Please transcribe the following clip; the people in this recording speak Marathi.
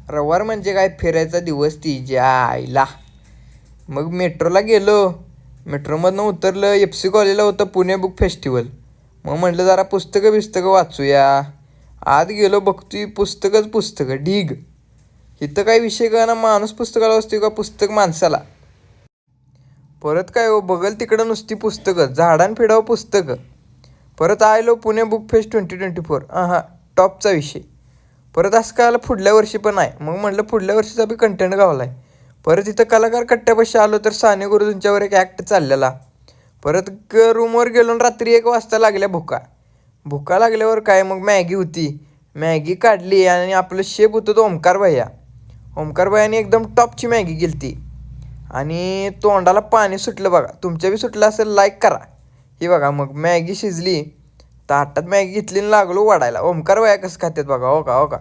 रविवार म्हणजे काय फिरायचा दिवस तिच्या आईला. मग मेट्रोला गेलो. मेट्रोमधनं उतरलं. FC कॉलेजला होतं पुणे बुक फेस्टिवल. मग म्हटलं जरा पुस्तकं वाचूया. आत गेलो बघतोय पुस्तकं ढीग. इथं काय विषय का ना, माणूस पुस्तकाला वाचतोय का पुस्तक माणसाला. परत काय हो, बघल तिकडं नुसती पुस्तकं, झाडान फिडावं पुस्तकं. परत आलो पुणे बुक फेस्ट 2024. टॉपचा विषय. परत असं काय आलं पुढल्या वर्षी पण आहे. मग म्हटलं पुढल्या वर्षीचा बी कंटेंट गावला आहे. परत इथं कलाकार कट्ट्यापाशी आलो तर साने गुरुजींच्यावर एक ॲक्ट चाललेला. परत रूमवर गेलो आणि रात्री 1 वाजता लागल्या भुका लागल्यावर काय मग मॅगी होती. मॅगी काढली आणि आपलं शेप होतं तो ओमकार भैयाने एकदम टॉपची मॅगी केली आणि तोंडाला पाणी सुटलं बघा. तुमच्या बी सुटलं असेल लाईक करा. ही बघा मग मॅगी शिजली. ताटात मॅगी घेतली आणि लागलो वाढायला. ओमकार भैया कसं खात्यात बघा. हो का